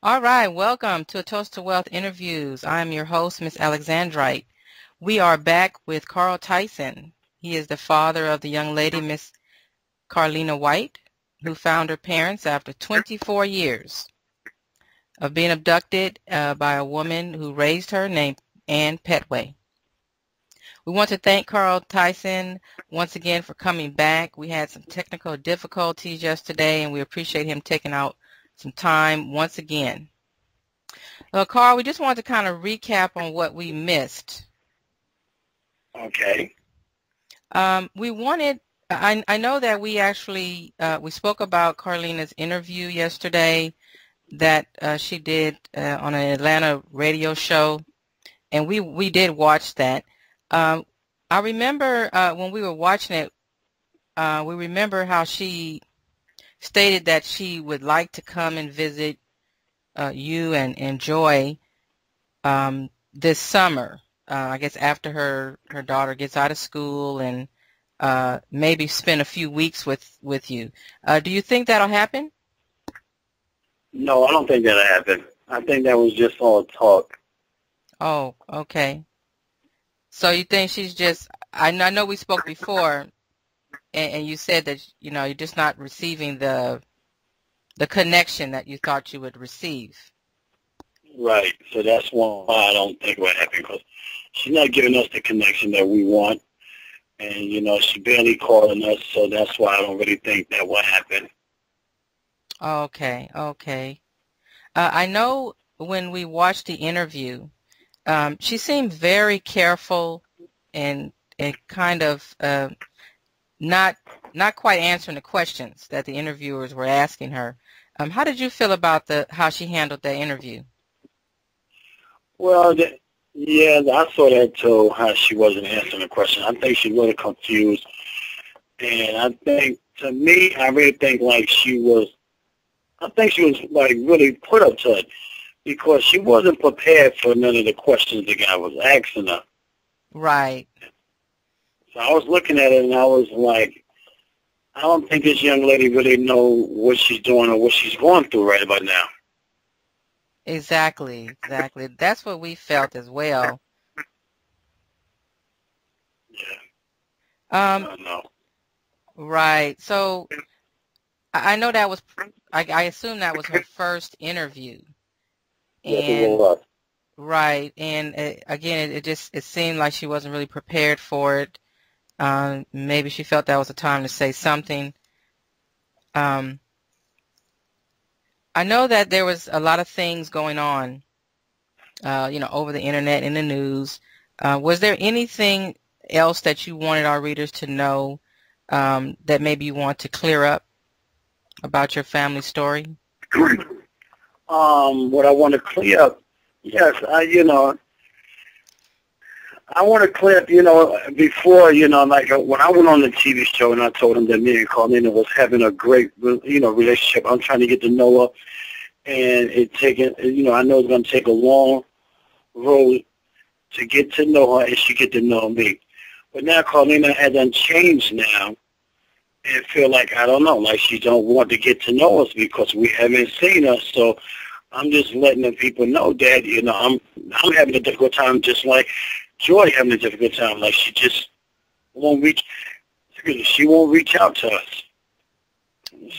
All right, welcome to A Toast to Wealth Interviews. I'm your host, Miss Alexandryte. We are back with Carl Tyson. He is the father of the young lady, Miss Carlina White, who found her parents after 24 years of being abducted by a woman who raised her named Ann Pettway. We want to thank Carl Tyson once again for coming back. We had some technical difficulties yesterday, and we appreciate him taking out some time once again. Carl, we just wanted to kind of recap on what we missed. Okay. We wanted, I know that we actually, we spoke about Carlina's interview yesterday that she did on an Atlanta radio show, and we did watch that. I remember when we were watching it, we remember how she stated that she would like to come and visit you and Joy this summer. I guess after her daughter gets out of school, and maybe spend a few weeks with you. Do you think that'll happen? No, I don't think that'll happen. I think that was just all talk. Oh, okay. So you think she's just, I know we spoke before, and you said that, you're just not receiving the connection that you thought you would receive. Right. So that's why I don't think it will happen, because she's not giving us the connection that we want. And, she barely calling us, so that's why I don't really think that will happen. Okay, okay. I know when we watched the interview, she seemed very careful and kind of not quite answering the questions that the interviewers were asking her. How did you feel about how she handled the interview? Well, yeah, I saw that too, how she wasn't answering the question. I think she was really confused. And I think, to me, I really think like she was like really put up to it, because she wasn't prepared for none of the questions the guy was asking her. Right. So I was looking at it and I was like, I don't think this young lady really know what she's doing or what she's going through right about now. Exactly, exactly. That's what we felt as well. Yeah. I don't know. Right. So I know that was, I assume that was her first interview. Yes, it was. Right. And again, it seemed like she wasn't really prepared for it. Maybe she felt that was the time to say something. I know that there was a lot of things going on, over the internet, in the news. Was there anything else that you wanted our readers to know that maybe you want to clear up about your family story? What I want to clear up, yes, I want to clear up, before, like when I went on the TV show and I told them that me and Carlina was having a great, relationship. I'm trying to get to know her, and I know it's going to take a long road to get to know her and she get to know me. But now Carlina has done changed now, and feel like, I don't know, like she don't want to get to know us because we haven't seen her. So I'm just letting the people know that, I'm having a difficult time, just like Joy having a difficult time. Like she just won't reach out to us.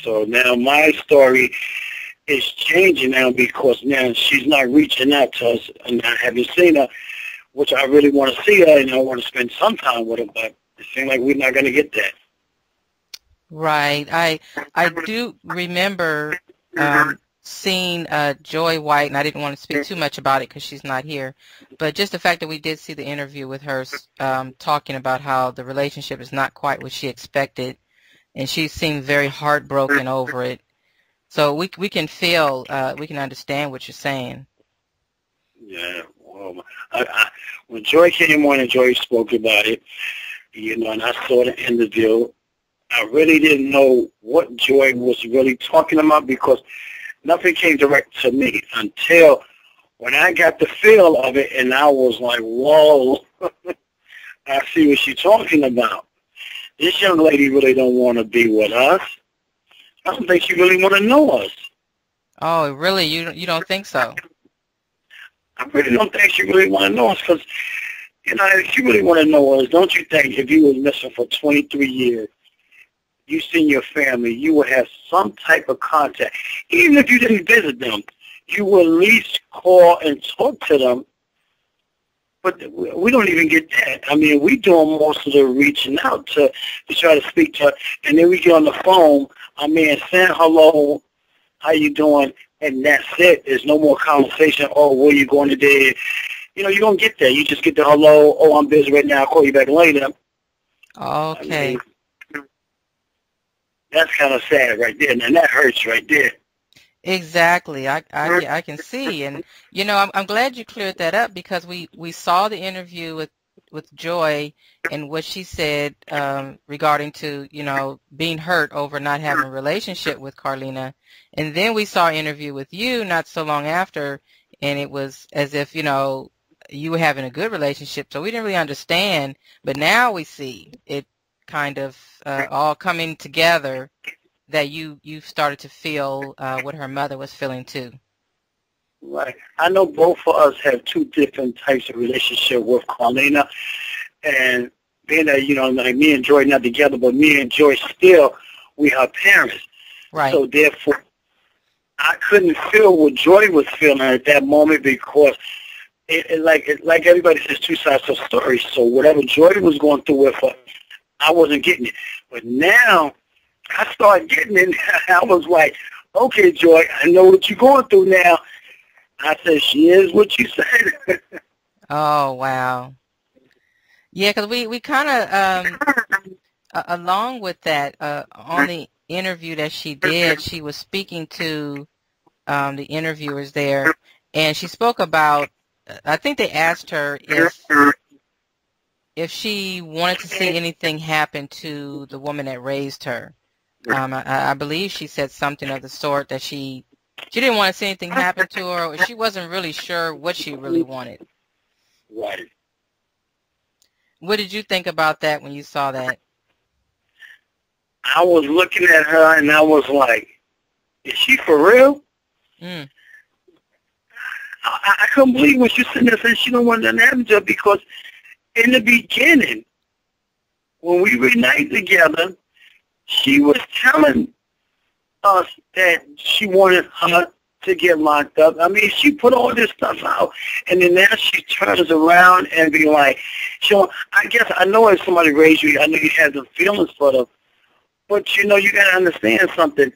So now my story is changing now, because now she's not reaching out to us, and I haven't seen her, which I really want to see her, and I want to spend some time with her, but it seems like we're not going to get that. Right. I do remember seeing Joy White, and I didn't want to speak too much about it because she's not here, but just the fact that we did see the interview with her talking about how the relationship is not quite what she expected, and she seemed very heartbroken over it. So we can feel, we can understand what you're saying. Yeah. Well, when Joy came on and Joy spoke about it, and I saw the interview, I really didn't know what Joy was really talking about, because nothing came direct to me until when I got the feel of it, and I was like, whoa, I see what she's talking about. This young lady really don't want to be with us. I don't think she really want to know us. Oh, really? You don't think so? I really don't think she really want to know us because, you know, if she really want to know us, don't you think if you was missing for 23 years, you seen your family, you would have some type of contact. Even if you didn't visit them, you would at least call and talk to them. But we don't even get that. I mean, we doing most of the reaching out to try to speak to her. And then we get on the phone, I mean, saying hello, how you doing, and that's it. There's no more conversation. Oh, where you going today? You know, you don't get that. You just get the hello, oh, I'm busy right now, I'll call you back later. I Okay. mean, that's kind of sad right there, and that hurts right there. Exactly. I can see, and you know, I'm glad you cleared that up because we saw the interview with Joy and what she said regarding to, you know, being hurt over not having a relationship with Carlina, and then we saw an interview with you not so long after, and it was as if, you know, you were having a good relationship, so we didn't really understand, but now we see it kind of all coming together that you started to feel what her mother was feeling too. Right. I know both of us have two different types of relationship with Carlina, and being that, you know, like me and Joy not together, but me and Joy still, we her parents. Right. So therefore, I couldn't feel what Joy was feeling at that moment because like everybody says, two sides of a story. So whatever Joy was going through with her, I wasn't getting it. But now I started getting it. I was like, okay, Joy, I know what you're going through now. I said, she is what you said. Oh, wow. Yeah, because we kind of along with that on the interview that she did, she was speaking to the interviewers there, and she spoke about. I think they asked her if she wanted to see anything happen to the woman that raised her. I believe she said something of the sort that she didn't want to see anything happen to her, or she wasn't really sure what she really wanted. Right. What did you think about that when you saw that? I was looking at her and I was like, is she for real? Mm. I couldn't believe when she sitting there saying she don't want nothing to happen to her because in the beginning, when we reunited together, she was telling us that she wanted her to get locked up. I mean, she put all this stuff out, and then now she turns around and be like, I guess I know if somebody raised you, I know you have the feelings for them, but you know, you got to understand something.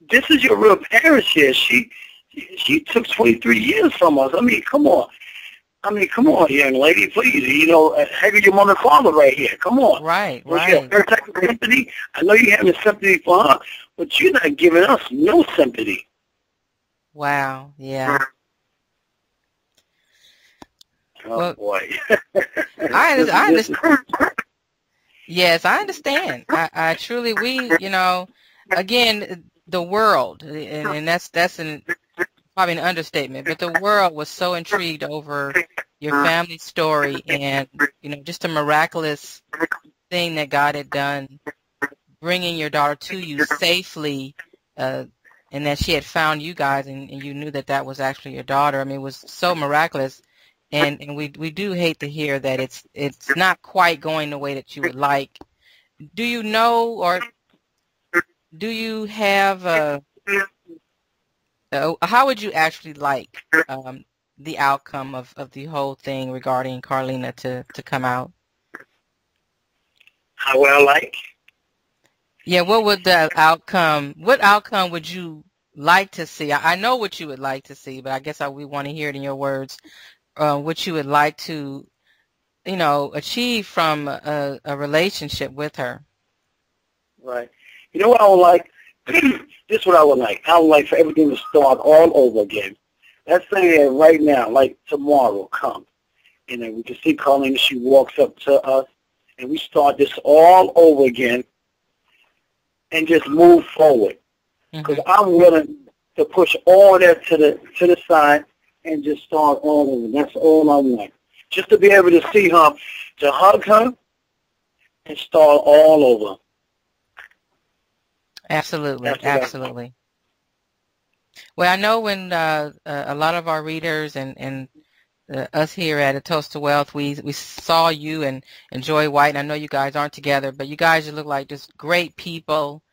This is your real parents here. She took 23 years from us. I mean, come on. Come on, young lady, please. You know, have your mother and father right here. Come on. Right, Don't you have her type of sympathy? I know you have sympathy for her, but you're not giving us no sympathy. Wow, yeah. Oh, Well, boy. I understand. Yes, I understand. I truly, you know, again, the world, and that's probably an understatement, but the world was so intrigued over your family story and, you know, just a miraculous thing that God had done, bringing your daughter to you safely, and that she had found you guys, and you knew that that was actually your daughter. I mean, it was so miraculous, and we do hate to hear that it's not quite going the way that you would like. Do you know, or do you have how would you actually like the outcome of the whole thing regarding Carlina to come out? How would I like? Yeah, what outcome would you like to see? I know what you would like to see, but I guess we want to hear it in your words. What you would like to, you know, achieve from a relationship with her. Right. You know what I would like? This is what I would like. I would like for everything to start all over again. Let's say that right now, like tomorrow comes, and then we can see Carlina, she walks up to us, and we start this all over again and just move forward. Because I'm willing to push all that to the side and just start all over. That's all I want. Just to be able to see her, to hug her, and start all over. Absolutely, That's what absolutely. Well, I know when a lot of our readers and us here at A Toast to Wealth, we saw you and Joy White, and I know you guys aren't together, but you guys just look like just great people,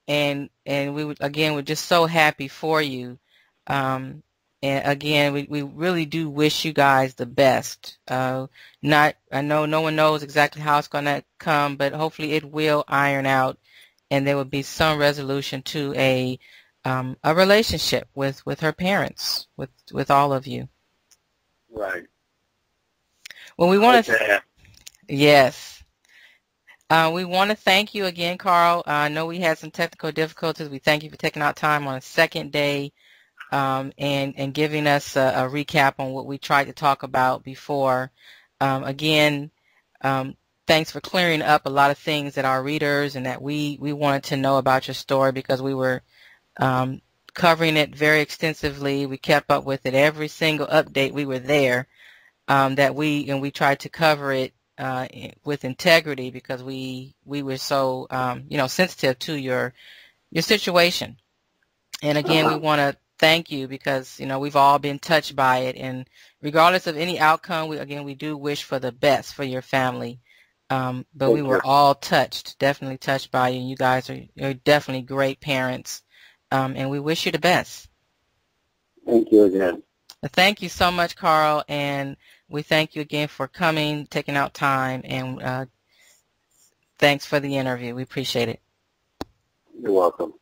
and we would, again, we're just so happy for you. Um, and again, we really do wish you guys the best. Not, I know no one knows exactly how it's going to come, but hopefully it will iron out, and there will be some resolution to a relationship with her parents, with all of you. right. Well, we I hope want to, that happens. yes. We want to thank you again, Carl. I know we had some technical difficulties. We thank you for taking out time on a second day and giving us a recap on what we tried to talk about before. Again, thanks for clearing up a lot of things that our readers and that we wanted to know about your story, because we were covering it very extensively. We kept up with it every single update. We were there. We tried to cover it with integrity, because we were so sensitive to your situation. And again, we want to thank you, because we've all been touched by it, and regardless of any outcome, we do wish for the best for your family. But we Thank you. were all touched, definitely touched by you. You guys are definitely great parents, and we wish you the best. Thank you again. Thank you so much, Carl, and we thank you again for coming, taking out time, and thanks for the interview. We appreciate it. You're welcome.